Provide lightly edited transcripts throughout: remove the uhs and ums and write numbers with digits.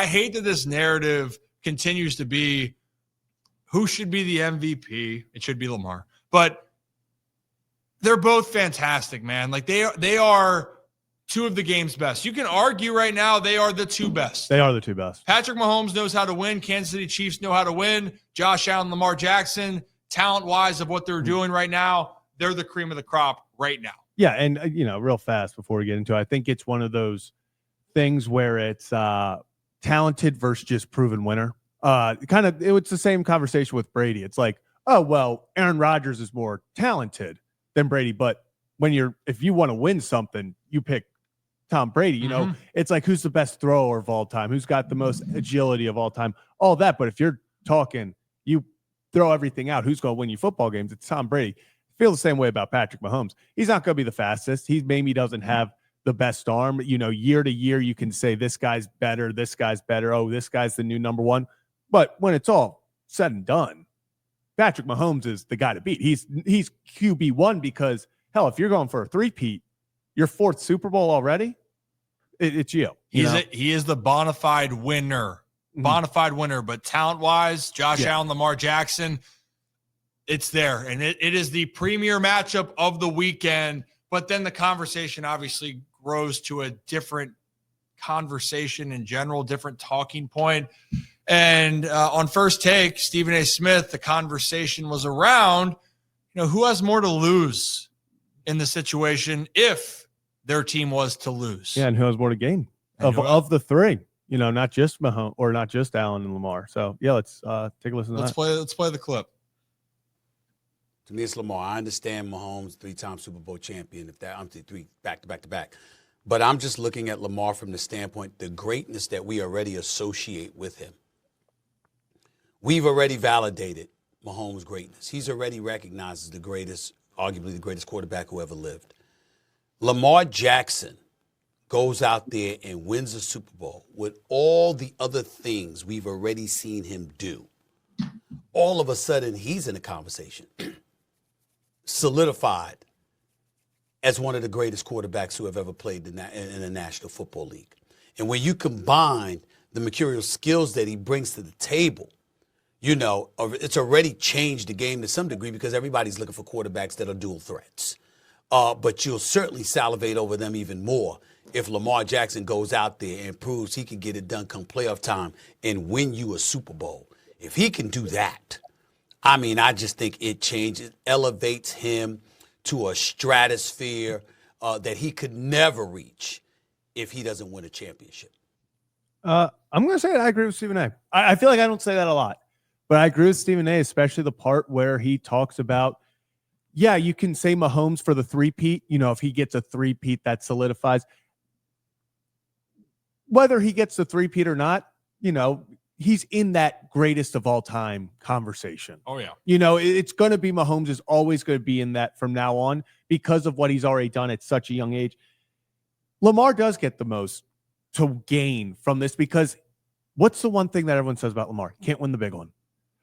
I hate that this narrative continues to be who should be the MVP. It should be Lamar. But they're both fantastic, man. Like they are two of the game's best. You can argue right now they are the two best. They are the two best. Patrick Mahomes knows how to win. Kansas City Chiefs know how to win. Josh Allen, Lamar Jackson, talent-wise of what they're doing right now, they're the cream of the crop right now. Yeah, and, real fast before we get into it, I think it's one of those things where it's talented versus just proven winner. It's the same conversation with Brady. It's like, oh, well, Aaron Rodgers is more talented than Brady, but if you want to win something, you pick Tom Brady. It's like, who's the best thrower of all time? Who's got the most agility of all time? All that. But if you're talking, you throw everything out, who's going to win you football games? It's Tom Brady. I feel the same way about Patrick Mahomes. He's not going to be the fastest. He maybe doesn't have the best arm. Year to year, you can say this guy's better. This guy's better. Oh, this guy's the new number one. But when it's all said and done, Patrick Mahomes is the guy to beat. He's QB1 because, hell, if you're going for a three-peat, your fourth Super Bowl already, it's you. He is the bona fide winner. Bona fide winner. But talent-wise, Josh Allen, Lamar Jackson, it's there. And it is the premier matchup of the weekend. But then the conversation obviously grows to a different conversation in general, different talking point. And on First Take, Stephen A. Smith, the conversation was around, who has more to lose in the situation if their team was to lose. Yeah, and who has more to gain of the three? Not just Mahomes or not just Allen and Lamar. So yeah, let's take a listen to that. Let's play the clip. To me, it's Lamar. I understand Mahomes, 3-time Super Bowl champion. If that, I'm three back to back. But I'm just looking at Lamar from the standpoint, the greatness that we already associate with him. We've already validated Mahomes' greatness. He's already recognized as the greatest, arguably the greatest quarterback who ever lived. Lamar Jackson goes out there and wins a Super Bowl with all the other things we've already seen him do. All of a sudden, he's in a conversation, solidified as one of the greatest quarterbacks who have ever played in the National Football League. And when you combine the mercurial skills that he brings to the table, it's already changed the game to some degree because everybody's looking for quarterbacks that are dual threats. But you'll certainly salivate over them even more if Lamar Jackson goes out there and proves he can get it done come playoff time and win you a Super Bowl. If he can do that, I just think it changes, elevates him to a stratosphere that he could never reach if he doesn't win a championship. I'm going to say I agree with Stephen A. I feel like I don't say that a lot. But I agree with Stephen A., especially the part where he talks about, you can say Mahomes for the three-peat. If he gets a three-peat, that solidifies. Whether he gets the three-peat or not, he's in that greatest of all time conversation. Oh, yeah. It's going to be Mahomes is always going to be in that from now on because of what he's already done at such a young age. Lamar does get the most to gain from this because what's the one thing that everyone says about Lamar? Can't win the big one.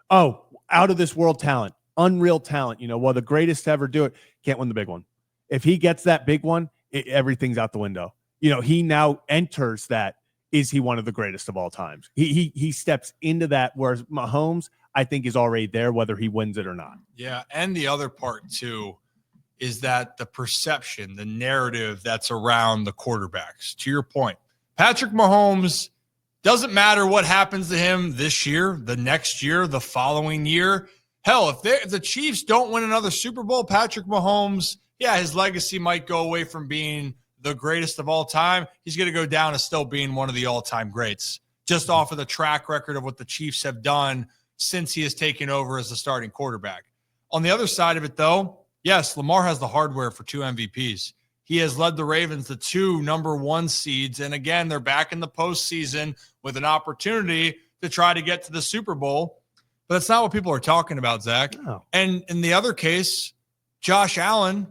Oh, out of this world talent, unreal talent. The greatest to ever do it, can't win the big one. If he gets that big one, everything's out the window. He now enters that. Is he one of the greatest of all times? He steps into that, whereas Mahomes, I think, is already there, whether he wins it or not. Yeah, and the other part, too, is that the perception, the narrative that's around the quarterbacks. To your point, Patrick Mahomes, doesn't matter what happens to him this year, the next year, the following year. Hell, if the Chiefs don't win another Super Bowl, Patrick Mahomes, his legacy might go away from being the greatest of all time. He's going to go down as still being one of the all-time greats, just off of the track record of what the Chiefs have done since he has taken over as the starting quarterback. On the other side of it, though, yes, Lamar has the hardware for 2 MVPs. He has led the Ravens to 2 number 1 seeds. And again, they're back in the postseason with an opportunity to try to get to the Super Bowl. But that's not what people are talking about, Zach. No. And in the other case, Josh Allen,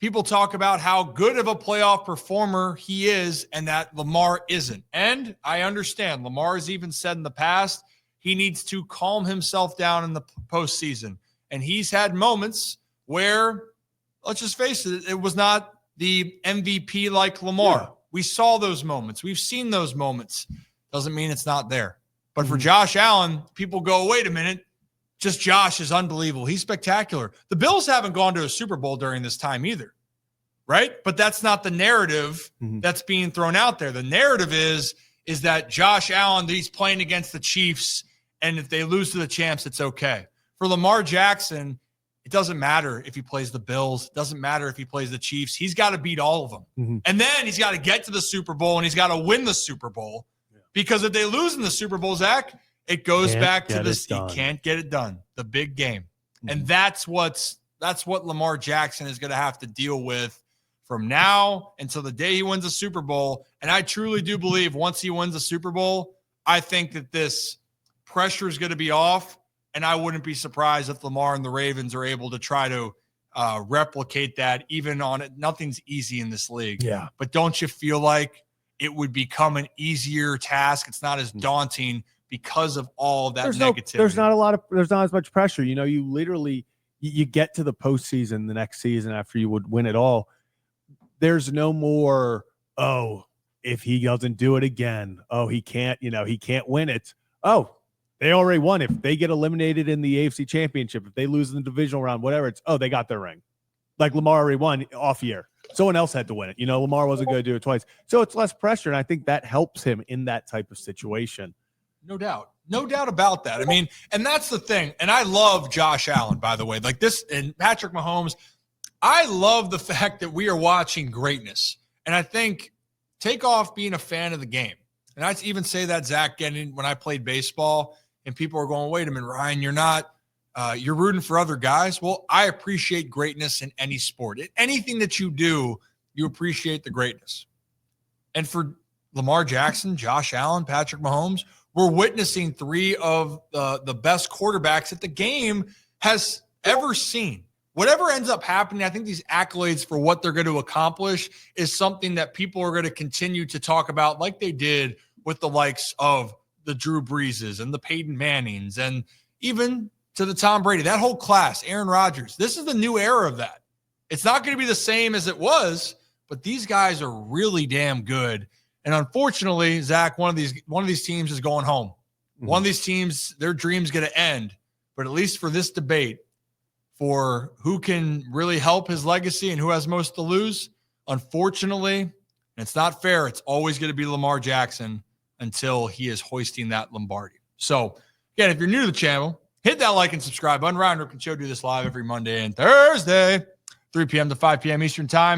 people talk about how good of a playoff performer he is and that Lamar isn't. And I understand. Lamar has even said in the past he needs to calm himself down in the postseason. And he's had moments where, let's just face it, it was not the MVP like Lamar. Yeah. We saw those moments. We've seen those moments. doesn't mean it's not there. But for Josh Allen, people go, wait a minute, just Josh is unbelievable. He's spectacular. The Bills haven't gone to a Super Bowl during this time either, right? But that's not the narrative that's being thrown out there. The narrative is that Josh Allen, he's playing against the Chiefs, and if they lose to the champs, it's okay. For Lamar Jackson, it doesn't matter if he plays the Bills. It doesn't matter if he plays the Chiefs. He's got to beat all of them. And then he's got to get to the Super Bowl, and he's got to win the Super Bowl. Because if they lose in the Super Bowl, Zach, it goes back to this. He can't get it done. The big game. And that's what Lamar Jackson is going to have to deal with from now until the day he wins the Super Bowl. And I truly do believe once he wins the Super Bowl, I think that this pressure is going to be off. And I wouldn't be surprised if Lamar and the Ravens are able to try to replicate that even on it. Nothing's easy in this league. Yeah. But don't you feel like it would become an easier task? It's not as daunting because of all that negativity. There's not as much pressure. You know, you literally you get to the postseason the next season after you would win it all. There's no more, oh, if he doesn't do it again, oh, he can't win it. Oh, they already won. If they get eliminated in the AFC Championship, if they lose in the divisional round, whatever, it's, oh, they got their ring. Like Lamar already won off year. Someone else had to win it. You know, Lamar wasn't going to do it twice. So it's less pressure, and I think that helps him in that type of situation. No doubt. No doubt about that. I mean, and that's the thing. And I love Josh Allen, by the way. Like this, and Patrick Mahomes, I love the fact that we are watching greatness. And I think take off being a fan of the game. And I even say that, Zach, when I played baseball, and people are going, wait a minute, Ryan, you're not you're rooting for other guys. Well, I appreciate greatness in any sport. In anything that you do, you appreciate the greatness. And for Lamar Jackson, Josh Allen, Patrick Mahomes, we're witnessing three of the best quarterbacks that the game has ever seen. Whatever ends up happening, I think these accolades for what they're going to accomplish is something that people are going to continue to talk about like they did with the likes of the Drew Breeses and the Peyton Mannings and even to the Tom Brady, that whole class, Aaron Rodgers. This is the new era of that. It's not going to be the same as it was, but these guys are really damn good. And unfortunately, Zach, one of these teams is going home. One of these teams, their dream's going to end. But at least for this debate, for who can really help his legacy and who has most to lose, unfortunately, and it's not fair, it's always going to be Lamar Jackson until he is hoisting that Lombardi. So, again, if you're new to the channel, hit that like and subscribe button. Ryan Ripken Show do this live every Monday and Thursday, 3 p.m. to 5 p.m. Eastern Time.